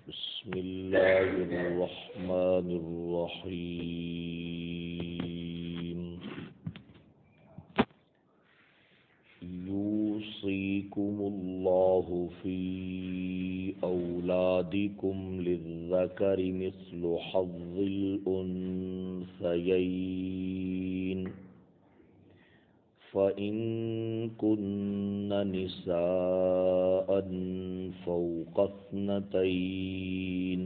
بسم اللہ الرحمن الرحیم یوصیکم اللہ فی اولادکم للذکر مثل حظ الانثیین فَإِن كُنَّ نِسَاءً فَوْقَ اثْنَتَيْنِ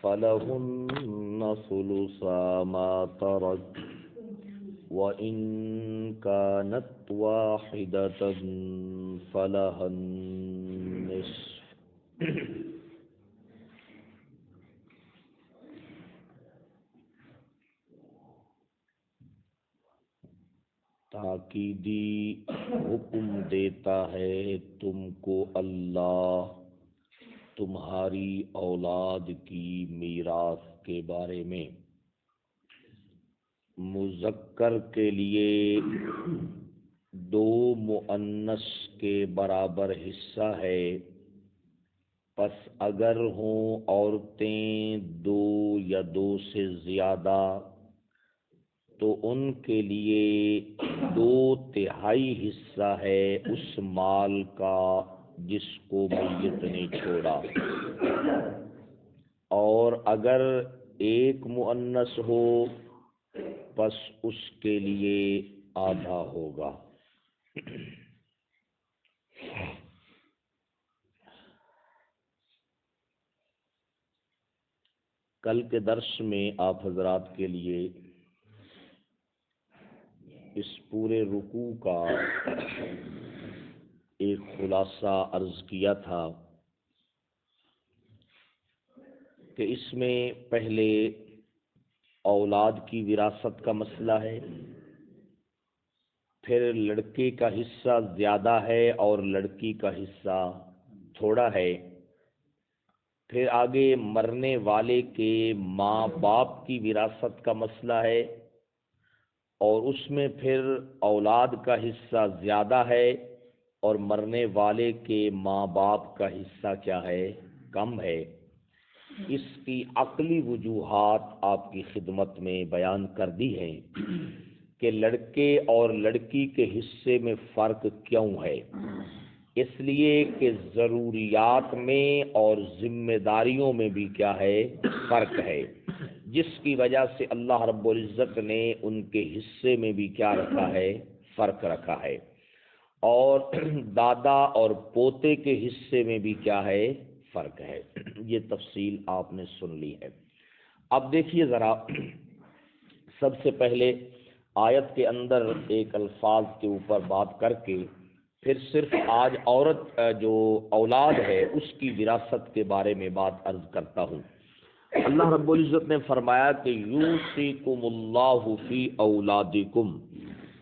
فَلَهُنَّ ثُلُثَا مَا تَرَكَ وَإِن كَانَتْ وَاحِدَةً فَلَهَا النِّصْفُ تاکیدی حکم دیتا ہے تم کو اللہ تمہاری اولاد کی میراث کے بارے میں۔ مذکر کے لیے 2 مؤنث کے برابر حصہ ہے، پس اگر ہوں عورتیں 2 یا 2 سے زیادہ تو ان کے لیے 2/3 حصہ ہے اس مال کا جس کو میت نے چھوڑا، اور اگر 1 مؤنث ہو پس اس کے لیے آدھا ہوگا۔ کل کے درس میں آپ حضرات کے لیے اس پورے رکوع کا ایک خلاصہ عرض کیا تھا کہ اس میں پہلے اولاد کی وراثت کا مسئلہ ہے، پھر لڑکے کا حصہ زیادہ ہے اور لڑکی کا حصہ تھوڑا ہے، پھر آگے مرنے والے کے ماں باپ کی وراثت کا مسئلہ ہے، اور اس میں پھر اولاد کا حصہ زیادہ ہے اور مرنے والے کے ماں باپ کا حصہ کیا ہے؟ کم ہے۔ اس کی عقلی وجوہات آپ کی خدمت میں بیان کر دی ہیں کہ لڑکے اور لڑکی کے حصے میں فرق کیوں ہے۔ اس لیے کہ ضروریات میں اور ذمہ داریوں میں بھی کیا ہے؟ فرق ہے، جس کی وجہ سے اللہ رب العزت نے ان کے حصے میں بھی کیا رکھا ہے؟ فرق رکھا ہے، اور دادا اور پوتے کے حصے میں بھی کیا ہے؟ فرق ہے۔ یہ تفصیل آپ نے سن لی ہے۔ اب دیکھیے ذرا، سب سے پہلے آیت کے اندر ایک الفاظ کے اوپر بات کر کے پھر صرف آج عورت جو اولاد ہے اس کی وراثت کے بارے میں بات عرض کرتا ہوں۔ اللہ رب العزت نے فرمایا کہ یوصیکم اللہ فی اولادکم،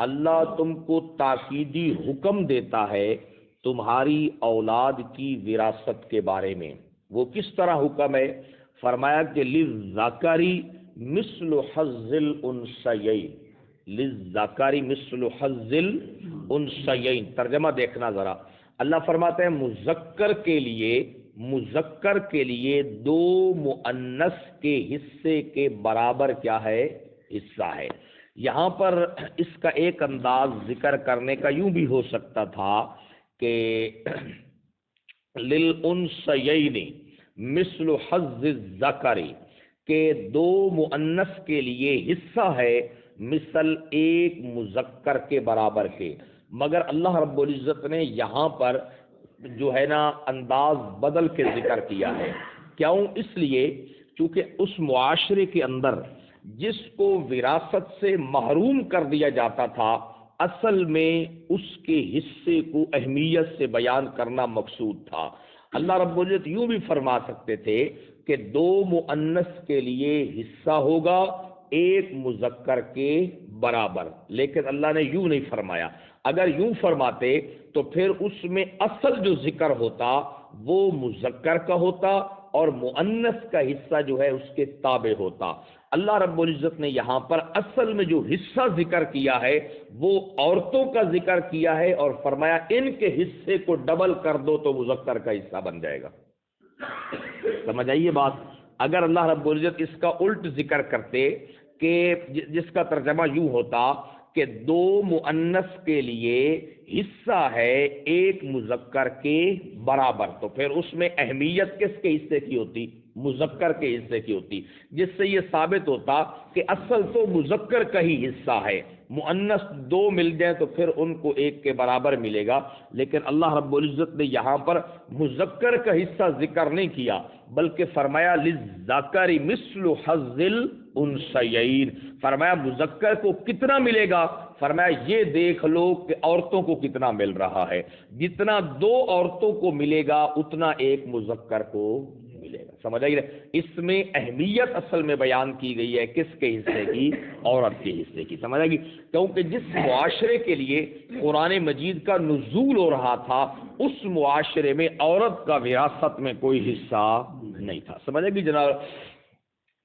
اللہ تم کو تاکیدی حکم دیتا ہے تمہاری اولاد کی وراثت کے بارے میں۔ وہ کس طرح حکم ہے؟ فرمایا کہ للذکر مثل حظ الانثیین، للذکر مثل حظ الانثیین۔ ترجمہ دیکھنا ذرا، اللہ فرماتے ہیں مذکر کے لیے 2 مؤنث کے حصے کے برابر کیا ہے؟ حصہ ہے۔ یہاں پر اس کا ایک انداز ذکر کرنے کا یوں بھی ہو سکتا تھا کہ للانثیین مثل حظ الذکر، کہ 2 مؤنث کے لیے حصہ ہے مثل 1 مذکر کے برابر کے، مگر اللہ رب العزت نے یہاں پر جو ہے نا انداز بدل کے ذکر کیا ہے۔ کیوں؟ اس لیے چونکہ اس معاشرے کے اندر جس کو وراثت سے محروم کر دیا جاتا تھا، اصل میں اس کے حصے کو اہمیت سے بیان کرنا مقصود تھا۔ اللہ رب العزت یوں بھی فرما سکتے تھے کہ 2 مؤنث کے لیے حصہ ہوگا 1 مذکر کے برابر، لیکن اللہ نے یوں نہیں فرمایا۔ اگر یوں فرماتے تو پھر اس میں اصل جو ذکر ہوتا وہ مذکر کا ہوتا اور مؤنث کا حصہ جو ہے اس کے تابع ہوتا۔ اللہ رب العزت نے یہاں پر اصل میں جو حصہ ذکر کیا ہے وہ عورتوں کا ذکر کیا ہے، اور فرمایا ان کے حصے کو ڈبل کر دو تو مذکر کا حصہ بن جائے گا۔ سمجھ آئیے بات؟ اگر اللہ رب العزت اس کا الٹ ذکر کرتے کہ جس کا ترجمہ یوں ہوتا کہ دو مؤنث کے لیے حصہ ہے ایک مذکر کے برابر، تو پھر اس میں اہمیت کس کے حصے کی ہوتی؟ مذکر کے حصے کی ہوتی، جس سے یہ ثابت ہوتا کہ اصل تو مذکر کا ہی حصہ ہے، مؤنث دو مل جائیں تو پھر ان کو ایک کے برابر ملے گا۔ لیکن اللہ رب العزت نے یہاں پر مذکر کا حصہ ذکر نہیں کیا، بلکہ فرمایا للذکر مثل حظ الانثیین، فرمایا مذکر کو کتنا ملے گا؟ فرمایا یہ دیکھ لو کہ عورتوں کو کتنا مل رہا ہے، جتنا دو عورتوں کو ملے گا اتنا ایک مذکر کو ملے گا۔ سمجھ آئی؟ اس میں اہمیت اصل میں بیان کی گئی ہے کس کے حصے کی؟ عورت کے حصے کی۔ سمجھ آئے گی؟ کیونکہ جس معاشرے کے لیے قرآن مجید کا نزول ہو رہا تھا اس معاشرے میں عورت کا وراثت میں کوئی حصہ نہیں تھا۔ سمجھ آئے گی جناب؟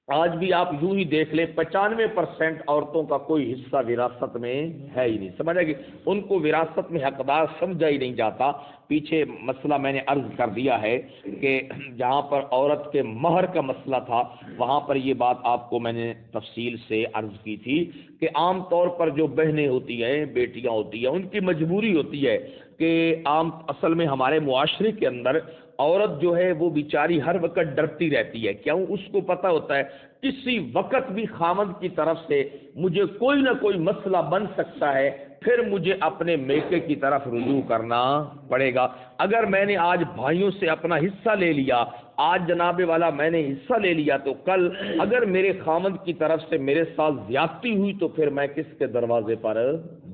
آج بھی آپ یوں ہی دیکھ لیں 95% عورتوں کا کوئی حصہ وراثت میں ہے ہی نہیں۔ سمجھ آئے گی؟ ان کو وراثت میں حقدار سمجھا ہی نہیں جاتا۔ پیچھے مسئلہ میں نے عرض کر دیا ہے کہ جہاں پر عورت کے مہر کا مسئلہ تھا وہاں پر یہ بات آپ کو میں نے تفصیل سے عرض کی تھی کہ عام طور پر جو بہنیں ہوتی ہیں، بیٹیاں ہوتی ہیں، ان کی مجبوری ہوتی ہے کہ اصل میں ہمارے معاشرے کے اندر عورت جو ہے وہ بیچاری ہر وقت ڈرتی رہتی ہے۔ کیوں؟ اس کو پتہ ہوتا ہے کسی وقت بھی خامد کی طرف سے مجھے کوئی نہ کوئی مسئلہ بن سکتا ہے، پھر مجھے اپنے میکے کی طرف رجوع کرنا پڑے گا۔ اگر میں نے آج بھائیوں سے اپنا حصہ لے لیا، آج جناب والا میں نے حصہ لے لیا، تو کل اگر میرے خامد کی طرف سے میرے ساتھ زیادتی ہوئی تو پھر میں کس کے دروازے پر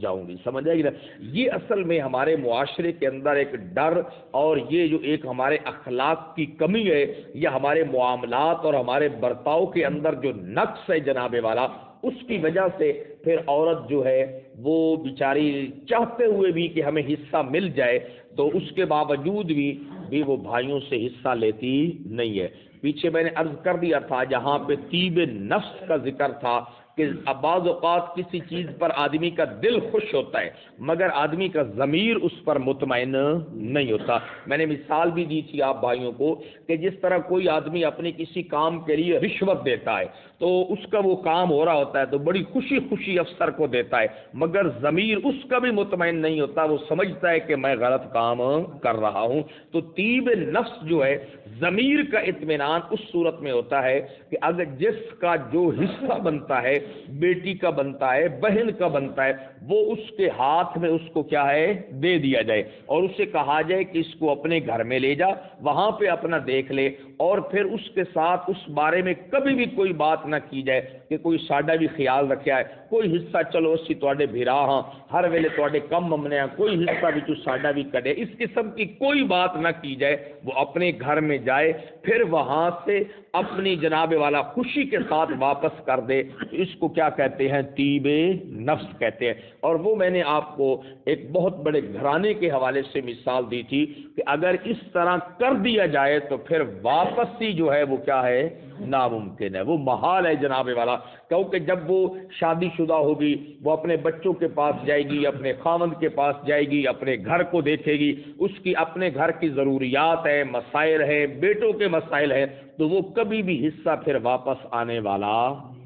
جاؤں گی؟ سمجھ آئے گی نا؟ یہ اصل میں ہمارے معاشرے کے اندر ایک ڈر اور یہ جو ایک ہمارے اخلاق کی کمی ہے یا ہمارے معاملات اور ہمارے برتاؤ کے اندر جو نقص ہے جناب والا، اس کی وجہ سے پھر عورت جو ہے وہ بیچاری چاہتے ہوئے بھی کہ ہمیں حصہ مل جائے تو اس کے باوجود بھی وہ بھائیوں سے حصہ لیتی نہیں ہے۔ پیچھے میں نے عرض کر دیا تھا جہاں پہ طیب نفس کا ذکر تھا کہ بعض اوقات کسی چیز پر آدمی کا دل خوش ہوتا ہے مگر آدمی کا ضمیر اس پر مطمئن نہیں ہوتا۔ میں نے مثال بھی دی تھی آپ بھائیوں کو کہ جس طرح کوئی آدمی اپنے کسی کام کے لیے رشوت دیتا ہے تو اس کا وہ کام ہو رہا ہوتا ہے تو بڑی خوشی خوشی افسر کو دیتا ہے مگر ضمیر اس کا بھی مطمئن نہیں ہوتا، وہ سمجھتا ہے کہ میں غلط کام کر رہا ہوں۔ تو طیب نفس جو ہے ضمیر کا اطمینان اس صورت میں ہوتا ہے کہ اگر جس کا جو حصہ بنتا ہے، بیٹی کا بنتا ہے، بہن کا بنتا ہے، وہ اس کے ہاتھ میں اس کو کیا ہے دے دیا جائے اور اسے کہا جائے کہ اس کو اپنے گھر میں لے جا، وہاں پہ اپنا دیکھ لے، اور پھر اس کے ساتھ اس بارے میں کبھی بھی کوئی بات نہ کی جائے کہ کوئی ساڈا بھی خیال رکھا ہے، کوئی حصہ چلو اسی تواڈے بھرا ہاں ہر ویلے تواڈے کم ممنے ہاں، کوئی حصہ بھی تو ساڈا بھی کڈے، اس قسم کی کوئی بات نہ کی جائے۔ وہ اپنے گھر میں جائے پھر وہاں سے اپنی جناب والا خوشی کے ساتھ واپس کر دے، اس کو کیا کہتے ہیں؟ طیب نفس کہتے ہیں۔ اور وہ میں نے آپ کو ایک بہت بڑے گھرانے کے حوالے سے مثال دی تھی کہ اگر اس طرح کر دیا جائے تو پھر واپسی جو ہے وہ کیا ہے؟ ناممکن ہے، وہ محال ہے جناب والا، کیونکہ جب وہ شادی شدہ ہوگی وہ اپنے بچوں کے پاس جائے گی، اپنے خاوند کے پاس جائے گی، اپنے گھر کو دیکھے گی، اس کی اپنے گھر کی ضروریات ہے، مسائل ہے، بیٹوں کے مسائل ہے، تو وہ کبھی بھی حصہ پھر واپس آنے والا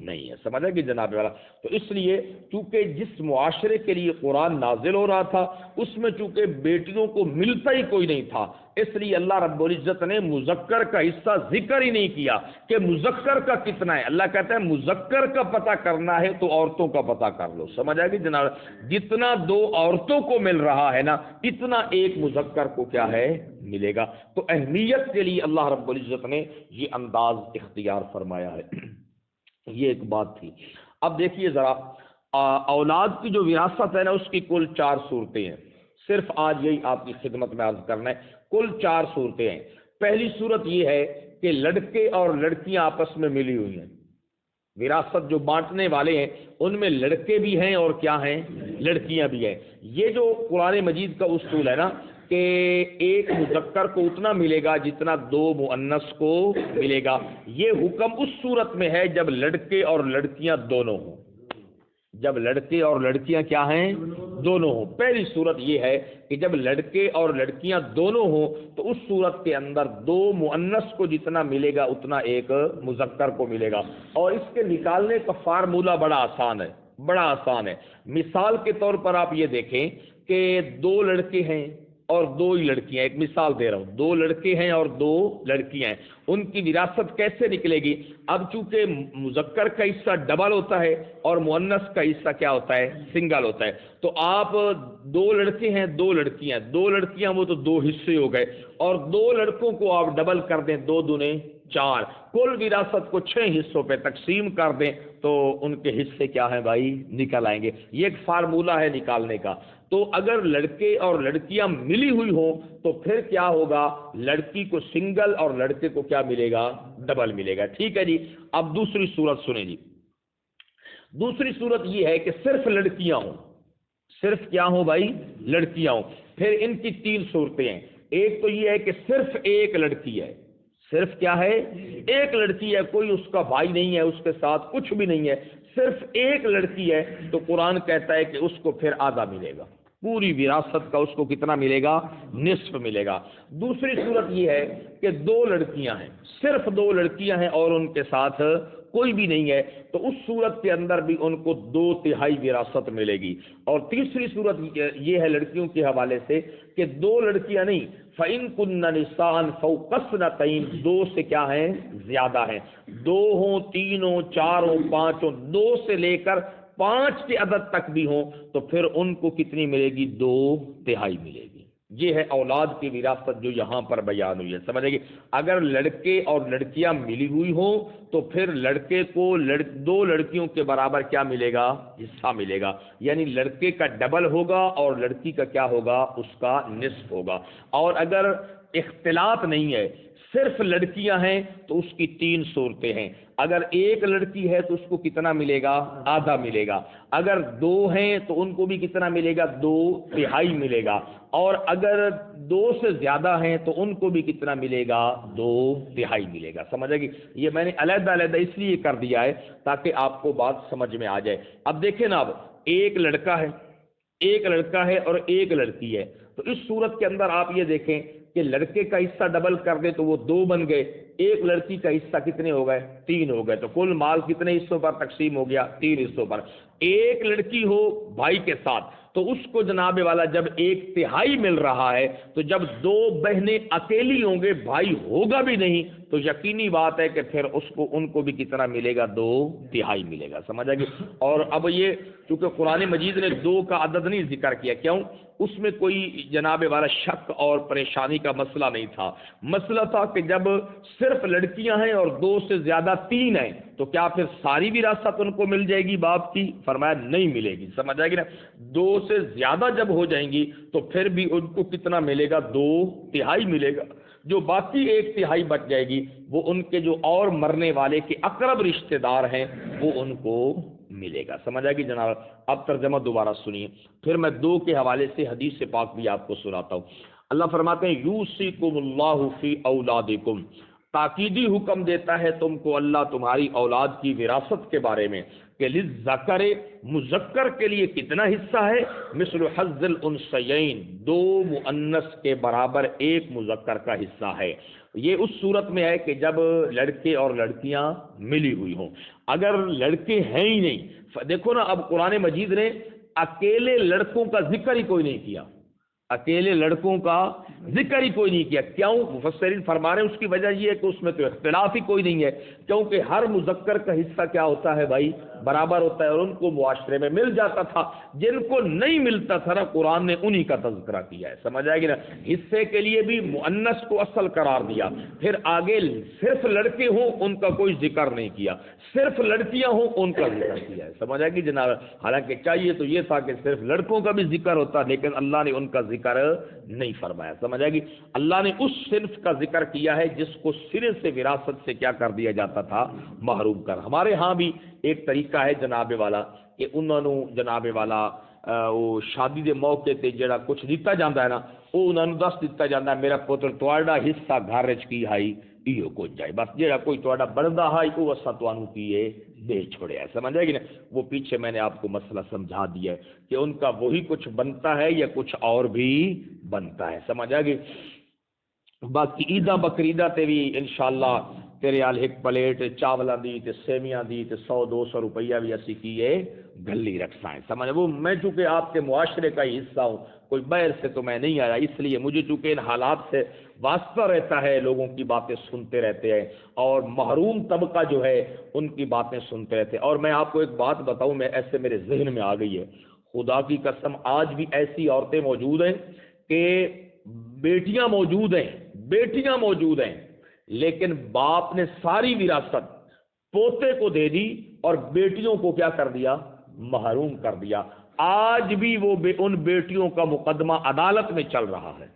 نہیں ہے۔ سمجھا کہ جناب والا؟ تو اس لیے چونکہ جس معاشرے کے لیے قرآن نازل ہو رہا تھا اس میں چونکہ بیٹیوں کو ملتا ہی کوئی نہیں تھا، اس لیے اللہ رب العزت نے مذکر کا حصہ ذکر ہی نہیں کیا کہ مذکر کا کتنا ہے۔ اللہ کہتا ہے مذکر کا پتہ کرنا ہے تو عورتوں کا پتہ کر لو۔ سمجھ آئے گی جناب؟ جتنا دو عورتوں کو مل رہا ہے نا اتنا ایک مذکر کو کیا ہے ملے گا۔ تو اہمیت کے لیے اللہ رب العزت نے یہ انداز اختیار فرمایا ہے۔ یہ ایک بات تھی۔ اب دیکھیے ذرا اولاد کی جو وراثت ہے نا اس کی کل 4 صورتیں ہیں، صرف آج یہی آپ کی خدمت میں عرض کرنا ہے۔ کل 4 صورتیں ہیں۔ پہلی صورت یہ ہے کہ لڑکے اور لڑکیاں آپس میں ملی ہوئی ہیں، وراثت جو بانٹنے والے ہیں ان میں لڑکے بھی ہیں اور کیا ہیں؟ لڑکیاں بھی ہیں۔ یہ جو قرآن مجید کا اصول ہے نا کہ ایک مذکر کو اتنا ملے گا جتنا 2 مؤنث کو ملے گا، یہ حکم اس صورت میں ہے جب لڑکے اور لڑکیاں دونوں ہوں۔ جب لڑکے اور لڑکیاں کیا ہیں؟ دونوں ہوں۔ پہلی صورت یہ ہے کہ جب لڑکے اور لڑکیاں دونوں ہوں تو اس صورت کے اندر دو مؤنث کو جتنا ملے گا اتنا ایک مذکر کو ملے گا، اور اس کے نکالنے کا فارمولہ بڑا آسان ہے، بڑا آسان ہے۔ مثال کے طور پر آپ یہ دیکھیں کہ دو لڑکے ہیں اور دو ہی لڑکیاں، ایک مثال دے رہا ہوں، دو لڑکے ہیں اور دو لڑکیاں ہیں، ان کی وراثت کیسے نکلے گی؟ اب چونکہ مذکر کا حصہ ڈبل ہوتا ہے اور مؤنث کا حصہ کیا ہوتا ہے؟ سنگل ہوتا ہے، تو آپ دو لڑکے ہیں دو لڑکیاں، دو لڑکیاں وہ تو دو حصے ہو گئے، اور دو لڑکوں کو آپ ڈبل کر دیں، دو دونے چار، کل وراثت کو 6 حصوں پہ تقسیم کر دیں تو ان کے حصے کیا ہیں بھائی؟ نکل آئیں گے۔ یہ ایک فارمولہ ہے نکالنے کا۔ تو اگر لڑکے اور لڑکیاں ملی ہوئی ہوں تو پھر کیا ہوگا؟ لڑکی کو سنگل اور لڑکے کو کیا ملے گا؟ ڈبل ملے گا۔ ٹھیک ہے جی۔ اب دوسری صورت سنیں جی۔ دوسری صورت یہ ہے کہ صرف لڑکیاں ہوں، صرف کیا ہوں بھائی؟ لڑکیاں ہوں۔ پھر ان کی 3 صورتیں ہیں۔ ایک تو یہ ہے کہ صرف ایک لڑکی ہے، صرف کیا ہے؟ ایک لڑکی ہے، کوئی اس کا بھائی نہیں ہے، اس کے ساتھ کچھ بھی نہیں ہے، صرف ایک لڑکی ہے، تو قرآن کہتا ہے کہ اس کو پھر آدھا ملے گا، پوری وراثت کا اس کو کتنا ملے گا؟ نصف ملے گا۔ دوسری صورت یہ ہے کہ دو لڑکیاں ہیں، صرف دو لڑکیاں ہیں اور ان کے ساتھ کوئی بھی نہیں ہے، تو اس صورت کے اندر بھی ان کو 2/3 وراثت ملے گی۔ اور تیسری صورت یہ ہے لڑکیوں کے حوالے سے کہ دو لڑکیاں نہیں، فَإِن كُنَّ نِسَاءً فَوْقَ اثْنَتَيْنِ، دو سے کیا ہیں؟ زیادہ ہیں، دو ہوں، تین ہوں، چار ہوں، پانچ ہوں، دو سے لے کر 5 کے عدد تک بھی ہوں تو پھر ان کو کتنی ملے گی؟ 2/3 ملے گی۔ یہ ہے اولاد کی وراثت جو یہاں پر بیان ہوئی ہے، سمجھے گی؟ اگر لڑکے اور لڑکیاں ملی ہوئی ہوں تو پھر لڑکے کو دو لڑکیوں کے برابر کیا ملے گا؟ حصہ ملے گا، یعنی لڑکے کا ڈبل ہوگا اور لڑکی کا کیا ہوگا؟ اس کا نصف ہوگا۔ اور اگر اختلاط نہیں ہے، صرف لڑکیاں ہیں تو اس کی 3 صورتیں ہیں۔ اگر ایک لڑکی ہے تو اس کو کتنا ملے گا؟ آدھا ملے گا۔ اگر دو ہیں تو ان کو بھی کتنا ملے گا؟ 2/3 ملے گا۔ اور اگر دو سے زیادہ ہیں تو ان کو بھی کتنا ملے گا؟ 2/3 ملے گا۔ سمجھے گی؟ یہ میں نے علیحدہ علیحدہ اس لیے کر دیا ہے تاکہ آپ کو بات سمجھ میں آ جائے۔ اب دیکھیں نا، اب ایک لڑکا ہے، ایک لڑکا ہے اور ایک لڑکی ہے، تو اس صورت کے اندر آپ یہ دیکھیں کہ لڑکے کا حصہ ڈبل کر دے تو وہ 2 بن گئے، ایک لڑکی کا حصہ کتنے ہو گئے؟ 3 ہو گئے، تو کل مال کتنے حصوں پر تقسیم ہو گیا؟ 3 حصوں پر۔ ایک لڑکی ہو بھائی کے ساتھ تو اس کو جناب والا جب 1/3 مل رہا ہے، تو جب 2 بہنیں اکیلی ہوں گے، بھائی ہوگا بھی نہیں، تو یقینی بات ہے کہ پھر ان کو بھی کتنا ملے گا؟ 2/3 ملے گا۔ سمجھا گیا؟ اور اب یہ چونکہ قرآن مجید نے 2 کا عدد نہیں ذکر کیا، کیوں؟ اس میں کوئی جناب والا شک اور پریشانی کا مسئلہ نہیں تھا۔ مسئلہ تھا کہ جب صرف لڑکیاں ہیں اور 2 سے زیادہ 3 ہیں تو کیا پھر ساری وراثت ان کو مل جائے گی باپ کی؟ فرمایا نہیں ملے گی۔ سمجھ آئے گی نا؟ 2 سے زیادہ جب ہو جائیں گی تو پھر بھی ان کو کتنا ملے گا؟ 2/3 ملے گا۔ جو باقی 1/3 بچ جائے گی وہ ان کے جو اور مرنے والے کے اقرب رشتہ دار ہیں وہ ان کو ملے گا۔ سمجھ آئے گی جناب؟ اب ترجمہ دوبارہ سنیے، پھر میں 2 کے حوالے سے حدیث پاک بھی آپ کو سناتا ہوں۔ اللہ فرماتے ہیں یوصیکم اللہ فی اولادکم، تاکیدی حکم دیتا ہے تم کو اللہ تمہاری اولاد کی وراثت کے بارے میں کہ للذکر، مذکر کے لیے کتنا حصہ ہے؟ مثل حظ الانثیین، 2 مؤنث کے برابر 1 مذکر کا حصہ ہے۔ یہ اس صورت میں ہے کہ جب لڑکے اور لڑکیاں ملی ہوئی ہوں۔ اگر لڑکے ہیں ہی نہیں، دیکھو نا، اب قرآن مجید نے اکیلے لڑکوں کا ذکر ہی کوئی نہیں کیا، اکیلے لڑکوں کا ذکر ہی کوئی نہیں کیا۔ کیوں؟ مفسرین فرما رہے ہیں اس کی وجہ یہ ہے کہ اس میں تو اختلاف ہی کوئی نہیں ہے، کیونکہ ہر مذکر کا حصہ کیا ہوتا ہے بھائی؟ برابر ہوتا ہے، اور ان کو معاشرے میں مل جاتا تھا۔ جن کو نہیں ملتا تھا نا، قرآن نے انہی کا تذکرہ کیا ہے۔ سمجھ آئے گی نا؟ حصے کے لیے بھی مؤنث کو اصل قرار دیا، پھر آگے صرف لڑکے ہوں ان کا کوئی ذکر نہیں کیا، صرف لڑکیاں ہوں ان کا ذکر کیا ہے۔ سمجھ آئے گی جناب؟ حالانکہ چاہیے تو یہ تھا کہ صرف لڑکوں کا بھی ذکر ہوتا، لیکن اللہ نے ان کا ذکر نہیں فرمایا۔ سمجھ آئے گی؟ اللہ نے اس صنف کا ذکر کیا ہے جس کو سرے سے وراثت سے کیا کر دیا جاتا تھا؟ محروم کر۔ ہمارے ہاں بھی ایک طریقہ ہے جناب والا کہ انہوں نے جناب والا وہ شادی دے موقع تے جڑا کچھ دیتا جاتا ہے نا وہ انہوں نے دس دیتا جاتا ہے میرا پتر تہاڈا حصہ گھر وچ کی ہائی ایو کچھ جائے بس جڑا کوئی تہاڈا بندا ہے وہ اساں تانوں کیے دے چھوڑیا ہے. سمجھ آئے گی نا. وہ پیچھے میں نے آپ کو مسئلہ سمجھا دیا ہے کہ ان کا وہی کچھ بنتا ہے یا کچھ اور بھی بنتا ہے. سمجھ آ گئی. باقی عیداں بقرعیداں تے بھی انشاءاللہ تیرے آل ایک پلیٹ چاولاں دی تے سیویاں دی تے 100-200 روپیہ بھی اسی کیے گلی رکھتا ہے. سمجھ وہ میں چونکہ آپ کے معاشرے کا ہی حصہ ہوں کوئی باہر سے تو میں نہیں آیا اس لیے مجھے چونکہ ان حالات سے واسطہ رہتا ہے لوگوں کی باتیں سنتے رہتے ہیں اور محروم طبقہ جو ہے ان کی باتیں سنتے رہتے ہیں. اور میں آپ کو ایک بات بتاؤں میں ایسے میرے ذہن میں آ گئی ہے خدا کی قسم آج بھی ایسی عورتیں موجود ہیں کہ بیٹیاں موجود ہیں لیکن باپ نے ساری وراثت پوتے کو دے دی اور بیٹیوں کو کیا کر دیا محروم کر دیا. آج بھی وہ ان بیٹیوں کا مقدمہ عدالت میں چل رہا ہے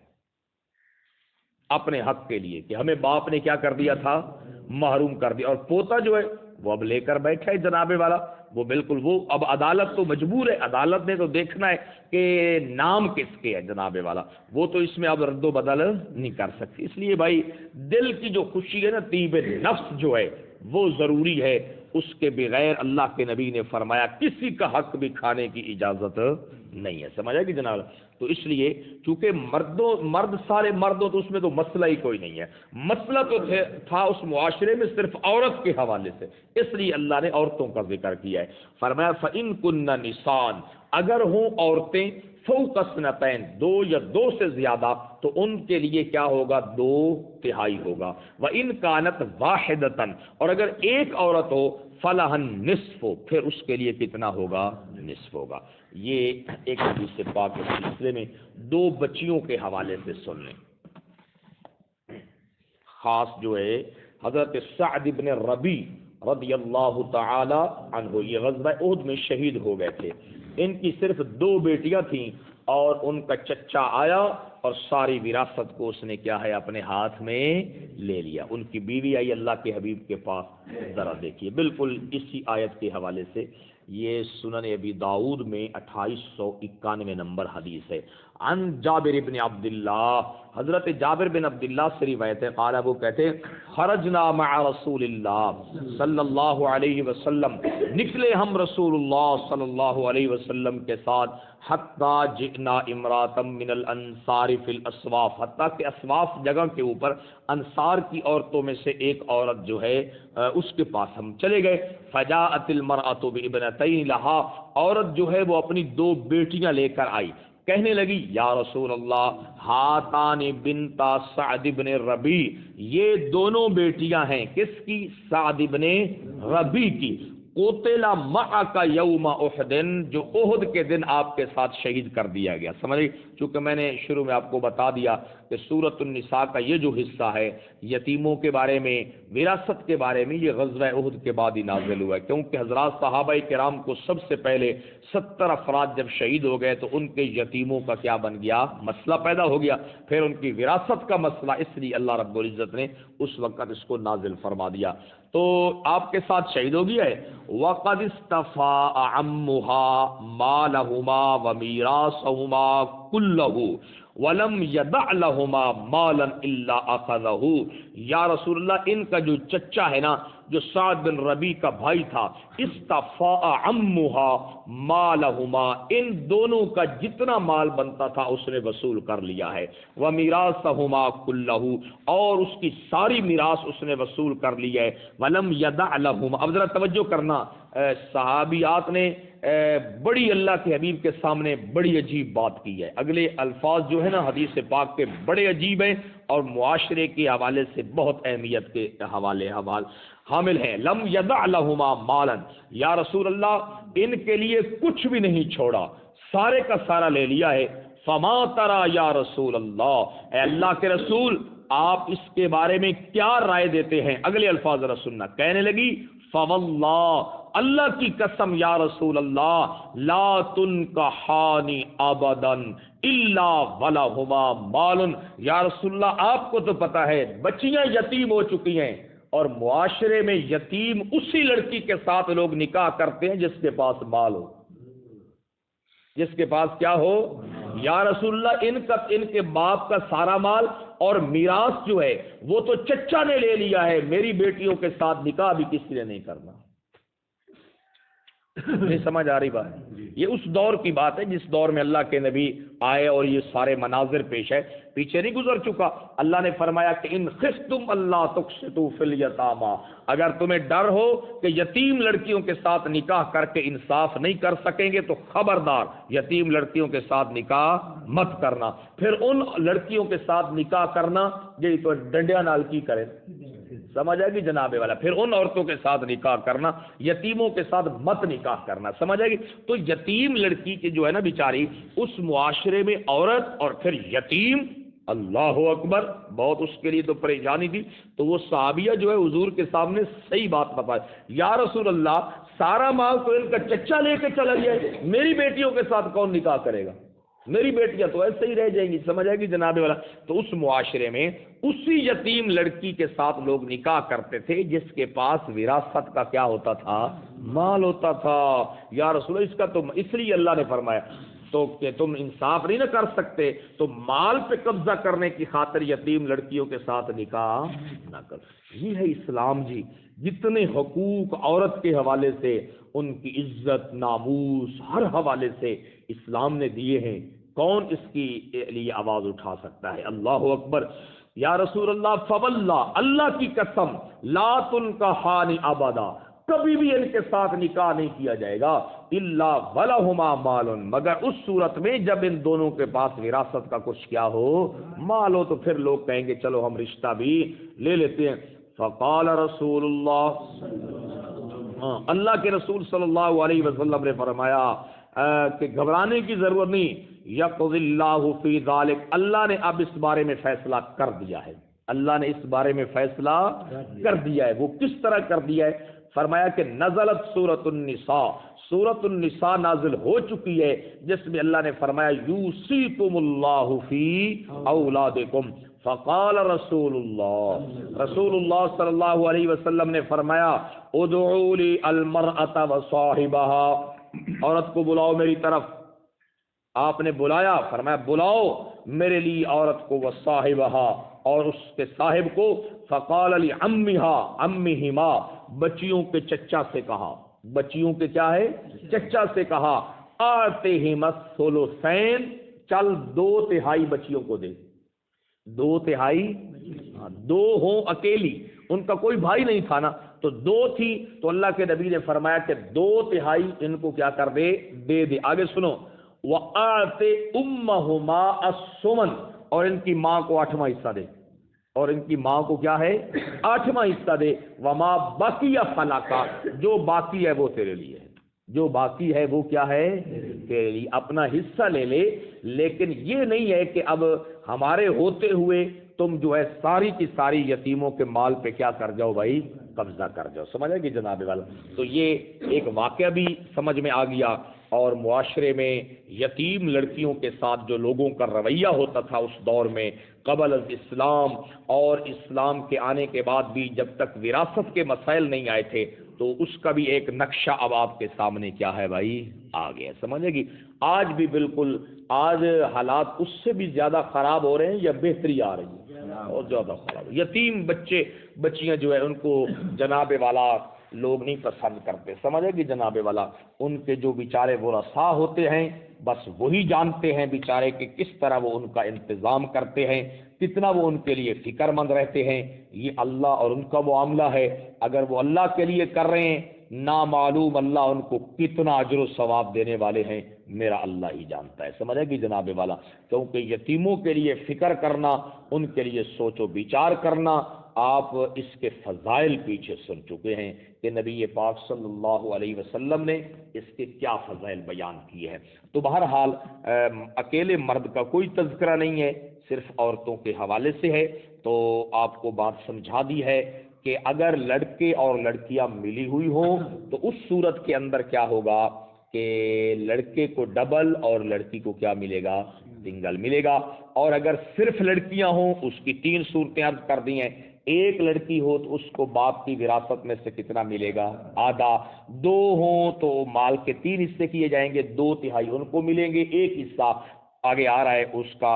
اپنے حق کے لیے کہ ہمیں باپ نے کیا کر دیا تھا محروم کر دیا اور پوتا جو ہے وہ اب لے کر بیٹھا ہے جناب والا وہ بالکل وہ اب عدالت تو مجبور ہے عدالت نے تو دیکھنا ہے کہ نام کس کے ہے جناب والا وہ تو اس میں اب رد و بدل نہیں کر سکتی. اس لیے بھائی دل کی جو خوشی ہے نا طیب نفس جو ہے وہ ضروری ہے اس کے بغیر اللہ کے نبی نے فرمایا کسی کا حق بھی کھانے کی اجازت نہیں ہے. سمجھ آئے گی جناب. تو اس لیے چونکہ مرد سارے مردوں تو اس میں تو مسئلہ ہی کوئی نہیں ہے مسئلہ تو تھا اس معاشرے میں صرف عورت کے حوالے سے اس لیے اللہ نے عورتوں کا ذکر کیا ہے. فرمایا فَإِن كُنَّ نِسَاءً اگر ہوں عورتیں فوق اثنتین 2 یا 2 سے زیادہ تو ان کے لیے کیا ہوگا 2/3 ہوگا. وَإِن كَانَتْ وَاحِدَةً اور اگر ایک عورت ہو فَلَهَا النِّصْفُ پھر اس کے لیے کتنا ہوگا نصف ہوگا. یہ ایک حدیث پاک کے سلسلے میں 2 بچیوں کے حوالے سے سن لیں. خاص جو ہے حضرت سعد بن ربی رضی اللہ تعالی عنہ یہ غزوہ احد میں شہید ہو گئے تھے. ان کی صرف 2 بیٹیاں تھیں اور ان کا چچا آیا اور ساری وراثت کو اس نے کیا ہے اپنے ہاتھ میں لے لیا. ان کی بیوی آئی اللہ کے حبیب کے پاس ذرا دیکھیے بالکل اسی آیت کے حوالے سے یہ سنن ابی داؤد میں 2891 نمبر حدیث ہے. عن جابر بن عبداللہ حضرت جابر بن عبداللہ سے روایت ہے قال وہ کہتے ہیں خرجنا مع رسول اللہ صلی اللہ علیہ وسلم نکلے ہم رسول اللہ صلی اللہ علیہ وسلم کے ساتھ حتی جئنا امراتا من الانصار فی الاسواف حتیٰ کہ اسواف جگہ کے اوپر انصار کی عورتوں میں سے ایک عورت جو ہے اس کے پاس ہم چلے گئے. فجاءت المرأة بابنتین لها عورت جو ہے وہ اپنی 2 بیٹیاں لے کر آئی کہنے لگی یا رسول اللہ ہاتان بنتا سعد بن ربی یہ دونوں بیٹیاں ہیں کس کی سعد بن ربی کی قتل معک یوم احد جو احد کے دن آپ کے ساتھ شہید کر دیا گیا. سمجھے چونکہ میں نے شروع میں آپ کو بتا دیا کہ سورۃ النساء کا یہ جو حصہ ہے یتیموں کے بارے میں وراثت کے بارے میں یہ غزوہ احد کے بعد ہی نازل ہوا ہے کیونکہ حضرات صحابہ کرام کو سب سے پہلے 70 افراد جب شہید ہو گئے تو ان کے یتیموں کا کیا بن گیا مسئلہ پیدا ہو گیا پھر ان کی وراثت کا مسئلہ اس لیے اللہ رب العزت نے اس وقت اس کو نازل فرما دیا. تو آپ کے ساتھ شہید ہو گیا ہے. وَقَدْ اسْتَفَاءَ عَمُّهَا مَالَهُمَا وَمِيرَاثَهُمَا كُلَّهُ وَلَمْ يَدَعْ لَهُمَا مَالًا إِلَّا أَخَذَهُ. یا رسول اللہ ان کا جو چچا ہے نا جو سعد بن ربی کا بھائی تھا استفاء عمها مالهما ان دونوں کا جتنا مال بنتا تھا اس نے وصول کر لیا ہے. وَمِيرَاثَهُمَا كُلَّهُ اور اس کی ساری میراث اس نے وصول کر لی ہے. وَلَمْ يَدَعْ لَهُمَا اب ذرا توجہ کرنا صحابیات نے بڑی اللہ کے حبیب کے سامنے بڑی عجیب بات کی ہے. اگلے الفاظ جو ہے نا حدیث پاک کے بڑے عجیب ہیں اور معاشرے کے حوالے سے بہت اہمیت کے حامل ہیں. لم یدع لہما مالا یا رسول اللہ ان کے لیے کچھ بھی نہیں چھوڑا سارے کا سارا لے لیا ہے. فما ترى یا رسول اللہ اے اللہ کے رسول آپ اس کے بارے میں کیا رائے دیتے ہیں. اگلے الفاظ ذرا سننا کہنے لگی فواللہ اللہ کی قسم یا رسول اللہ لا تنکحانی ابدا الا ولہما مال. یا رسول اللہ آپ کو تو پتا ہے بچیاں یتیم ہو چکی ہیں اور معاشرے میں یتیم اسی لڑکی کے ساتھ لوگ نکاح کرتے ہیں جس کے پاس مال ہو. جس کے پاس کیا ہو. یا رسول اللہ ان کے باپ کا سارا مال اور میراث جو ہے وہ تو چچا نے لے لیا ہے، میری بیٹیوں کے ساتھ نکاح بھی کسی نے نہیں کرنا. نہیں سمجھ آ رہی بات؟ یہ اس دور کی بات ہے جس دور میں اللہ کے نبی آئے اور یہ سارے مناظر پیش ہے، پیچھے نہیں گزر چکا. اللہ نے فرمایا کہ ان خفتم اللہ تقسطوا فی الیتامی، اگر تمہیں ڈر ہو کہ یتیم لڑکیوں کے ساتھ نکاح کر کے انصاف نہیں کر سکیں گے تو خبردار یتیم لڑکیوں کے ساتھ نکاح مت کرنا. پھر ان لڑکیوں کے ساتھ نکاح کرنا جی تو ڈنڈیا نال کی کرے، سمجھ آئے گی جناب والا. پھر ان عورتوں کے ساتھ نکاح کرنا، یتیموں کے ساتھ مت نکاح کرنا، سمجھ آئے گی. تو یتیم لڑکی کی جو ہے نا بیچاری، اس معاشرے میں عورت اور پھر یتیم، اللہ اکبر، بہت اس کے لیے تو پریشانی تھی. تو وہ صحابیہ جو ہے حضور کے سامنے صحیح بات بتائے، یا رسول اللہ سارا مال تو ان کا چچا لے کے چلا گیا ہے، میری بیٹیوں کے ساتھ کون نکاح کرے گا؟ میری بیٹیاں تو ایسے ہی رہ جائیں گی، سمجھ آئے گی جناب والا. تو اس معاشرے میں اسی یتیم لڑکی کے ساتھ لوگ نکاح کرتے تھے جس کے پاس وراثت کا کیا ہوتا تھا؟ مال ہوتا تھا. یا رسول اللہ اس کا تو اس لیے اللہ نے فرمایا تو کہ تم انصاف نہیں نہ کر سکتے تو مال پہ قبضہ کرنے کی خاطر یتیم لڑکیوں کے ساتھ نکاح نہ کر. یہ ہے اسلام جی. جتنے حقوق عورت کے حوالے سے، ان کی عزت ناموس ہر حوالے سے اسلام نے دیے ہیں، کون اس کی لیے آواز اٹھا سکتا ہے؟ اللہ اکبر. یا رسول اللہ فواللہ، اللہ کی قسم، لا تنکحان ابدا، کبھی بھی ان کے ساتھ نکاح نہیں کیا جائے گا، الا ولہما مال، مگر اس صورت میں جب ان دونوں کے پاس وراثت کا کچھ کیا ہو، مال ہو. تو پھر لوگ کہیں گے چلو ہم رشتہ بھی لے لیتے ہیں. فقال رسول اللہ، اللہ کے رسول صلی اللہ علیہ وسلم نے فرمایا کہ گھبرانے کی ضرورت نہیں، یقضی اللہ فی ذالک، اللہ نے اب اس بارے میں فیصلہ کر دیا ہے. اللہ نے اس بارے میں فیصلہ کر دیا ہے. وہ کس طرح کر دیا ہے؟ فرمایا کہ نزلت سورۃ النساء، سورۃ النساء نازل ہو چکی ہے جس میں اللہ نے فرمایا یوصیکم اللہ فی اولادکم. فقال رسول اللہ صلی اللہ علیہ وسلم نے فرمایا ادعوا لی المرأة وصاحبها، عورت کو بلاؤ میری طرف. آپ نے بلایا، فرمایا بلاؤ میرے لیے عورت کو، وصاحبها، اور اس کے صاحب کو. فقال لعمها عمہما، بچیوں کے چچا سے کہا، بچیوں کے کیا ہے؟ چچا سے کہا. آتہما الثلثین، چل 2/3 بچیوں کو دے. 2/3، دو ہوں اکیلی، ان کا کوئی بھائی نہیں تھا نا، تو 2 تھی، تو اللہ کے نبی نے فرمایا کہ 2/3 ان کو کیا کر دے؟ دے دے. آگے سنو، وَآتِ أُمَّهُمَا الثُّمَنَ، اور ان کی ماں کو 8واں حصہ دے، اور ان کی ماں کو کیا ہے؟ 8واں حصہ دے. وَمَا بَقِيَ فَلَكَ، جو باقی ہے وہ تیرے لیے ہے، جو باقی ہے وہ کیا ہے؟ تیرے لیے. اپنا حصہ لے لے، لیکن یہ نہیں ہے کہ اب ہمارے ہوتے ہوئے تم جو ہے ساری کی ساری یتیموں کے مال پہ کیا کر جاؤ بھائی؟ قبضہ کر جاؤ. سمجھ آئے گی جناب والا؟ تو یہ ایک واقعہ بھی سمجھ میں آ گیا. اور معاشرے میں یتیم لڑکیوں کے ساتھ جو لوگوں کا رویہ ہوتا تھا اس دور میں قبل الاسلام اور اسلام کے آنے کے بعد بھی، جب تک وراثت کے مسائل نہیں آئے تھے، تو اس کا بھی ایک نقشہ اب آپ کے سامنے کیا ہے بھائی؟ آ گیا. سمجھے گی؟ آج بھی بالکل، آج حالات اس سے بھی زیادہ خراب ہو رہے ہیں یا بہتری آ رہی ہے؟ بہت زیادہ خراب. یتیم بچے بچیاں جو ہے ان کو جناب والا لوگ نہیں پسند کرتے، سمجھے گی جناب والا؟ ان کے جو بیچارے ورثاء ہوتے ہیں بس وہی جانتے ہیں بیچارے کہ کس طرح وہ ان کا انتظام کرتے ہیں، کتنا وہ ان کے لیے فکر مند رہتے ہیں. یہ اللہ اور ان کا معاملہ ہے. اگر وہ اللہ کے لیے کر رہے ہیں، نامعلوم اللہ ان کو کتنا اجر و ثواب دینے والے ہیں، میرا اللہ ہی جانتا ہے. سمجھے گی جناب والا؟ کیونکہ یتیموں کے لیے فکر کرنا، ان کے لیے سوچ و بچار کرنا، آپ اس کے فضائل پیچھے سن چکے ہیں کہ نبی پاک صلی اللہ علیہ وسلم نے اس کے کیا فضائل بیان کیے ہیں. تو بہرحال اکیلے مرد کا کوئی تذکرہ نہیں ہے، صرف عورتوں کے حوالے سے ہے. تو آپ کو بات سمجھا دی ہے کہ اگر لڑکے اور لڑکیاں ملی ہوئی ہوں تو اس صورت کے اندر کیا ہوگا کہ لڑکے کو ڈبل اور لڑکی کو کیا ملے گا؟ سنگل ملے گا. اور اگر صرف لڑکیاں ہوں، اس کی 3 صورتیں عرض کر دی ہیں. ایک لڑکی ہو تو اس کو باپ کی وراثت میں سے کتنا ملے گا؟ آدھا۔ دو ہوں تو مال کے 3 حصے کیے جائیں گے، 2/3 ان کو ملیں گے، 1 حصہ آگے آ رہا ہے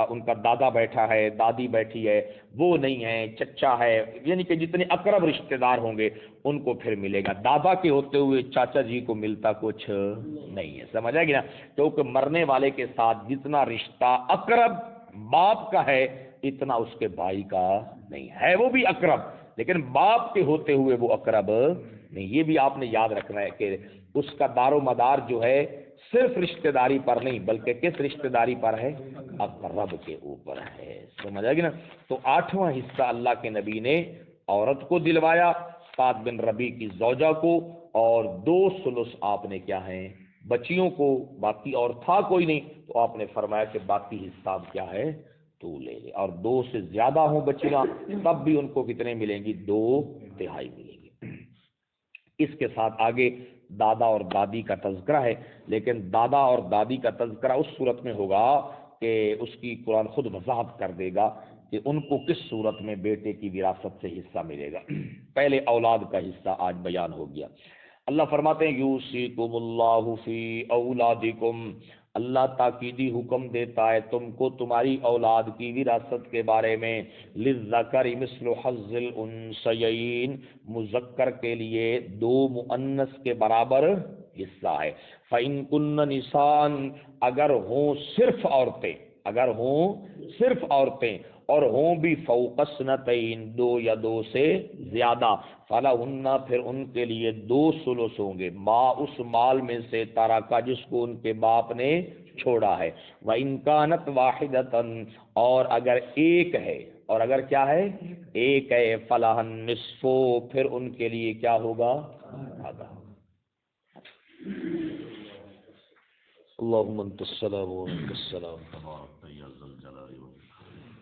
ان کا دادا بیٹھا ہے، دادی بیٹھی ہے، وہ نہیں ہے، چچا ہے، یعنی کہ جتنے اقرب رشتہ دار ہوں گے ان کو پھر ملے گا۔ دادا کے ہوتے ہوئے چاچا جی کو ملتا کچھ نہیں ہے، سمجھ آئے گی نا؟ کیونکہ مرنے والے کے ساتھ جتنا رشتہ اقرب باپ کا ہے اتنا اس کے بھائی کا نہیں ہے، وہ بھی اقرب لیکن باپ کے ہوتے ہوئے وہ اقرب نہیں۔ یہ بھی آپ نے یاد رکھنا ہے کہ اس کا دار و مدار جو ہے صرف رشتہ داری پر نہیں بلکہ کس رشتہ داری پر ہے؟ اقرب کے اوپر ہے، سمجھ آئے گی نا؟ تو 8واں حصہ اللہ کے نبی نے عورت کو دلوایا، سعد بن ربیع کی زوجہ کو، اور 2 ثلث آپ نے کیا ہے بچیوں کو، باقی اور تھا کوئی نہیں تو آپ نے فرمایا کہ باقی حصہ کیا ہے تو لے لے، اور 2 سے زیادہ ہوں بچیاں تب بھی ان کو کتنے ملیں گی؟ 2/3 ملیں گی۔ اس کے ساتھ آگے دادا اور دادی کا تذکرہ ہے، لیکن دادا اور دادی کا تذکرہ اس صورت میں ہوگا کہ اس کی قرآن خود وضاحت کر دے گا کہ ان کو کس صورت میں بیٹے کی وراثت سے حصہ ملے گا۔ پہلے اولاد کا حصہ آج بیان ہو گیا۔ اللہ فرماتے ہیں یوصیکم اللہ فی اولادکم، اللہ تاکیدی حکم دیتا ہے تم کو تمہاری اولاد کی وراثت کے بارے میں، للذکر مثل حظ الانثیین، مذکر کے لیے 2 مؤنث کے برابر حصہ ہے۔ فَإِن كُنَّ نِسَاءً، اگر ہوں صرف عورتیں اور ہوں بھی فوق اثنتین، 2 یا 2 سے زیادہ، فلہن، پھر ان کے لیے 2 ثلث ہوں گے، ما اس مال میں سے ترکا جس کو ان کے باپ نے چھوڑا ہے، وَإِن كَانَتْ وَاحِدَةً، اور اگر ایک ہے، اور اگر کیا ہے؟ ایک ہے، فلہا النصف، پھر ان کے لیے کیا ہوگا؟ آدھا۔ اللہم انت السلام و منک السلام۔